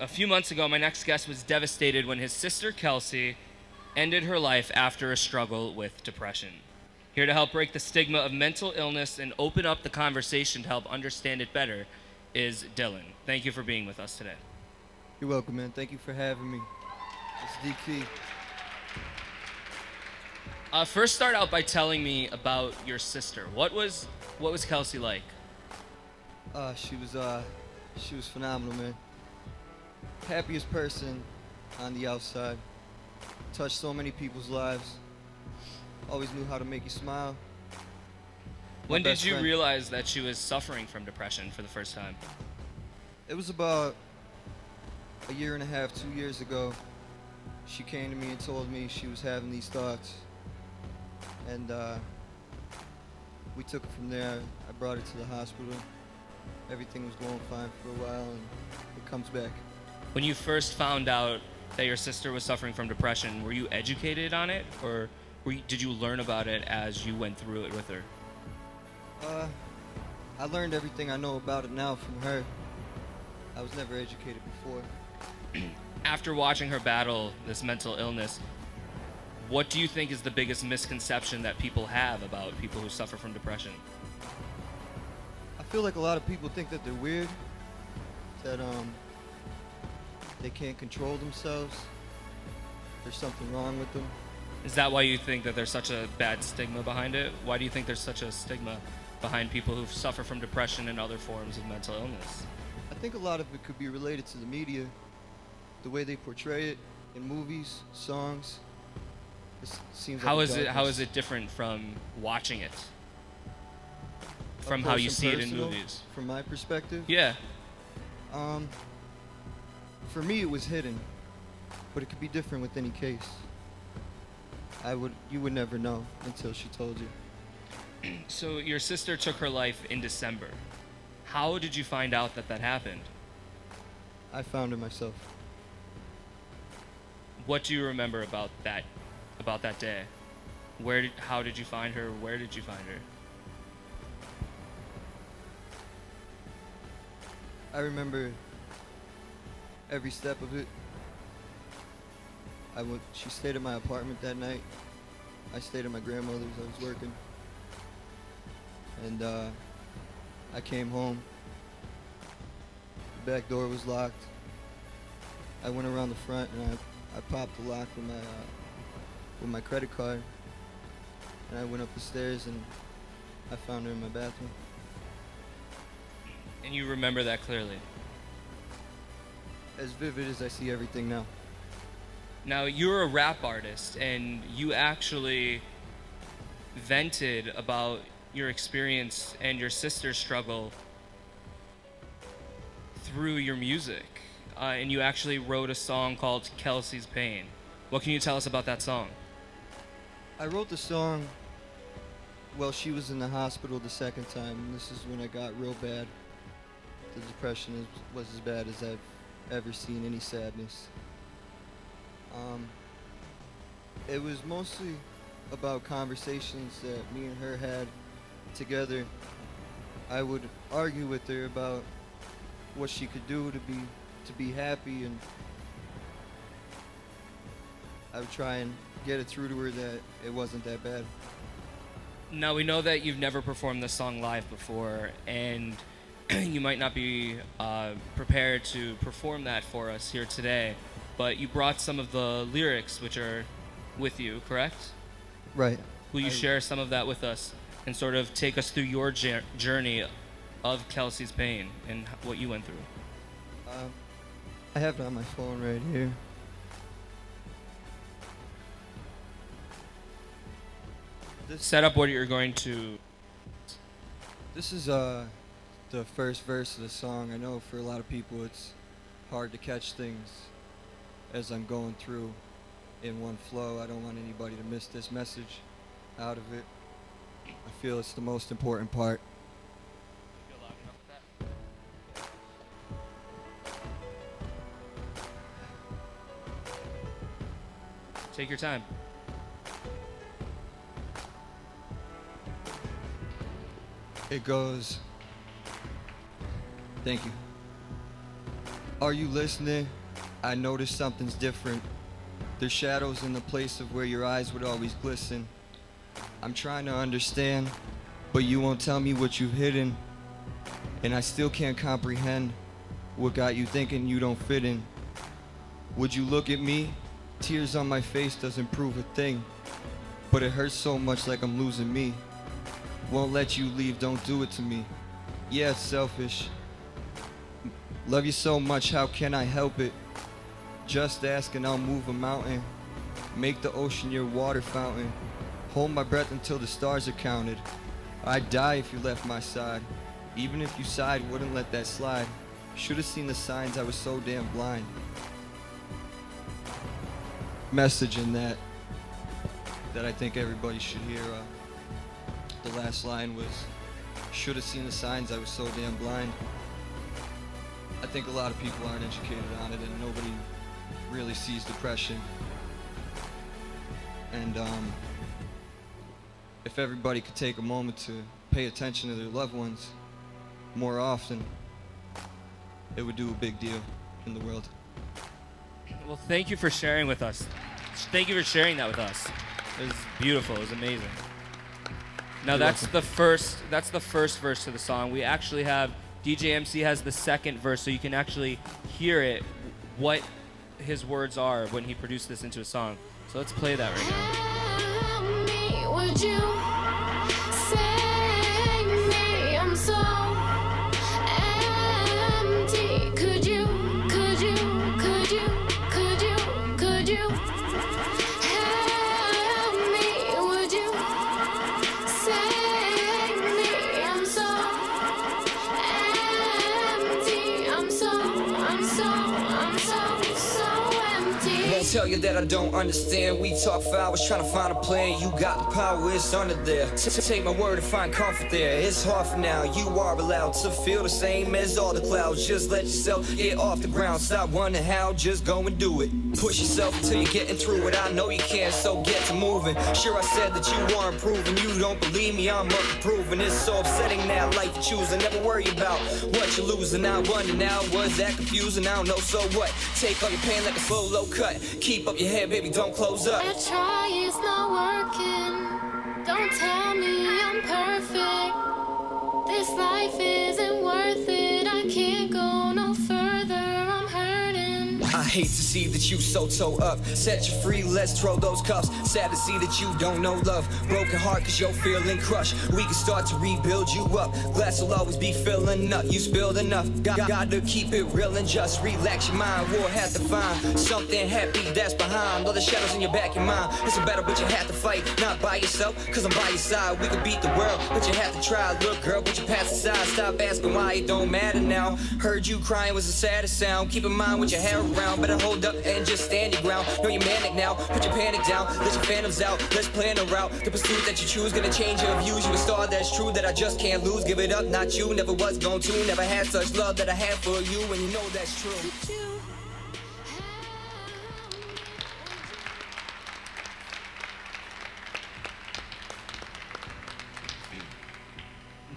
A few months ago, my next guest was devastated when his sister Kelsey ended her life after a struggle with depression. Here to help break the stigma of mental illness and open up the conversation to help understand it better is Dylan. Thank you for being with us today. You're welcome, man. Thank you for having me. It's DeeKey. First, start out by telling me about your sister. What was Kelsey like? She was phenomenal, man. Happiest person on the outside. Touched so many people's lives. Always knew how to make you smile. My When did best you friend. realize that she was suffering from depression for the first time? It was about a year and a half, 2 years ago. She came to me and told me she was having these thoughts, and we took it from there. I brought her to the hospital. Everything was going fine for a while, and it comes back. When you first found out that your sister was suffering from depression, were you educated on it, or did you learn about it as you went through it with her? Uh, I learned everything I know about it now from her. I was never educated before. After watching her battle this mental illness, what do you think is the biggest misconception that people have about people who suffer from depression? I feel like a lot of people think that they're weird, that they can't control themselves. There's something wrong with them. Is that why you think that there's such a bad stigma behind it? Why do you think there's such a stigma behind people who suffer from depression and other forms of mental illness? I think a lot of it could be related to the media, the way they portray it in movies, songs. It seems like How a is it darkness. different from watching it? Up From how close you and see it in personal, movies? From my perspective, Yeah. um, for me it was hidden, but it could be different with any case. You would never know until she told you. So your sister took her life in December. How did you find out that that happened? I found her myself. What do you remember about that day? How did you find her? Where did you find her? I remember every step of it. She stayed at my apartment that night. I stayed at my grandmother's. I was working, and I came home. The back door was locked. I went around the front and I popped the lock with my credit card, and I went up the stairs and I found her in my bathroom. And you remember that clearly. As vivid as I see everything now. Now, you're a rap artist, and you actually vented about your experience and your sister's struggle through your music. And you actually wrote a song called Kelsey's Pain. What can you tell us about that song? I wrote the song while she was in the hospital the second time, and this is when I got real bad. The depression was as bad as I've ever seen any sadness. It was mostly about conversations that me and her had together. I would argue with her about what she could do to be happy, and I would try and get it through to her that it wasn't that bad. Now, we know that you've never performed this song live before, and you might not be prepared to perform that for us here today, but you brought some of the lyrics which are with you, correct? Right. Will you I- share some of that with us and sort of take us through your journey of Kelsey's pain and what you went through? I have it on my phone right here. Set up what you're going to. This is the first verse of the song. I know for a lot of people it's hard to catch things as I'm going through in one flow. I don't want anybody to miss this message out of it. I feel it's the most important part. Take your time. It goes, thank you. Are you listening? I noticed something's different. There's shadows in the place of where your eyes would always glisten. I'm trying to understand, but you won't tell me what you've hidden. And I still can't comprehend what got you thinking you don't fit in. Would you look at me? Tears on my face doesn't prove a thing, but it hurts so much like I'm losing me. Won't let you leave, don't do it to me. Yeah, it's selfish. Love you so much, how can I help it? Just ask and I'll move a mountain. Make the ocean your water fountain. Hold my breath until the stars are counted. I'd die if you left my side. Even if you sighed, wouldn't let that slide. Should've seen the signs, I was so damn blind. Message in that I think everybody should hear. The last line was, should've seen the signs, I was so damn blind. I think a lot of people aren't educated on it, and nobody really sees depression. And if everybody could take a moment to pay attention to their loved ones more often, it would do a big deal in the world. Well, thank you for sharing with us. Thank you for sharing that with us. It was beautiful. It was amazing. Now that's the first verse to the song. We actually have DJ MC has the second verse, so you can actually hear it, what his words are when he produced this into a song. So let's play that right now. Would you save me? I'm so empty. Could you help me? Would you save me? I'm so empty. I'm so empty. Won't tell you that I don't understand. We talk for hours trying to find a plan. You got the power, it's under there. Take my word and find comfort there. It's hard for now. You are allowed to feel the same as all the clouds. Just let yourself get off the ground. Stop wondering how, just go and do it. Push yourself until you're getting through it. I know you can, so get to moving. Sure, I said that you weren't proving. You don't believe me, I'm up to proving. It's so upsetting that life you choosing. Never worry about what you're losing. I wonder now, was that confusing? I don't know, so what? Take all your pain like a slow, low cut. Keep up your head, baby, don't close up. I try, it's not working. Don't tell me I'm perfect. This life isn't worth it. I can't go no further. I'm hurting. I hate to see that you so toe up. Set you free, let's throw those cuffs. Sad to see that you don't know love. Broken heart cause you're feeling crushed. We can start to rebuild you up. Glass will always be filling up. You spilled enough, got to keep it real and just relax your mind. We'll have to find something happy that's behind all the shadows in your back and mind. It's a battle but you have to fight, not by yourself, cause I'm by your side. We can beat the world, but you have to try. Look girl, put your past aside. Stop asking why it don't matter now. Heard you crying was the saddest sound. Keep in mind what your hair around. Better hold up and just stand your ground. Know you're manic now, put your panic down. Let your phantoms out, let's plan a route. The pursuit that you choose gonna change your views. You a star that's true that I just can't lose. Give it up, not you, never was going to. Never had such love that I had for you, and you know that's true. Could you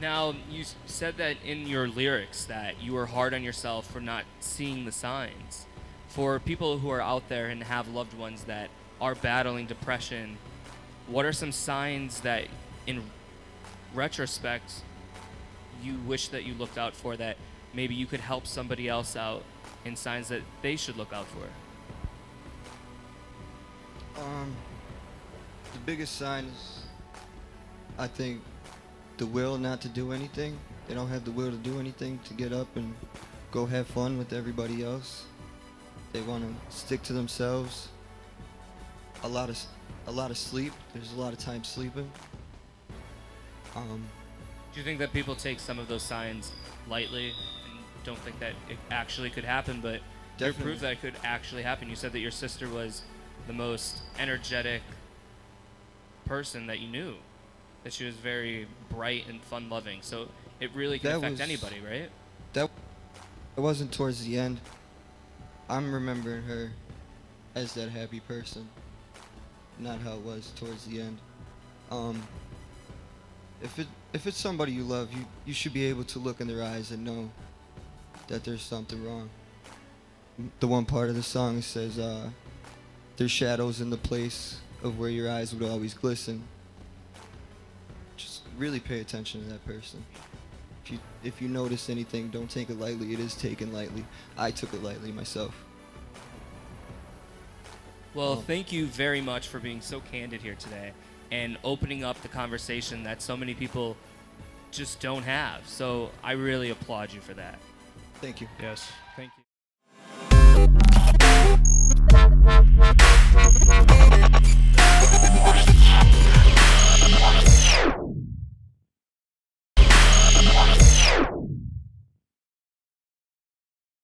Now, you said that in your lyrics that you were hard on yourself for not seeing the signs. For people who are out there and have loved ones that are battling depression, what are some signs that, in retrospect, you wish that you looked out for, that maybe you could help somebody else out in signs that they should look out for? The biggest sign is, I think, the will not to do anything. They don't have the will to do anything, to get up and go have fun with everybody else. They want to stick to themselves. A lot of sleep. There's a lot of time sleeping. Do you think that people take some of those signs lightly and don't think that it actually could happen, but you Definitely. proved that it could actually happen? You said that your sister was the most energetic person that you knew, that she was very bright and fun-loving, so it really can That affect was- anybody, right? That it wasn't towards the end. I'm remembering her as that happy person, not how it was towards the end. If it's somebody you love, you should be able to look in their eyes and know that there's something wrong. the one part of the song says, there's shadows in the place of where your eyes would always glisten. Just really pay attention to that person. If you notice anything, don't take it lightly. It is taken lightly. I took it lightly myself. Well, thank you very much for being so candid here today and opening up the conversation that so many people just don't have. So I really applaud you for that. Thank you. Yes, thank you.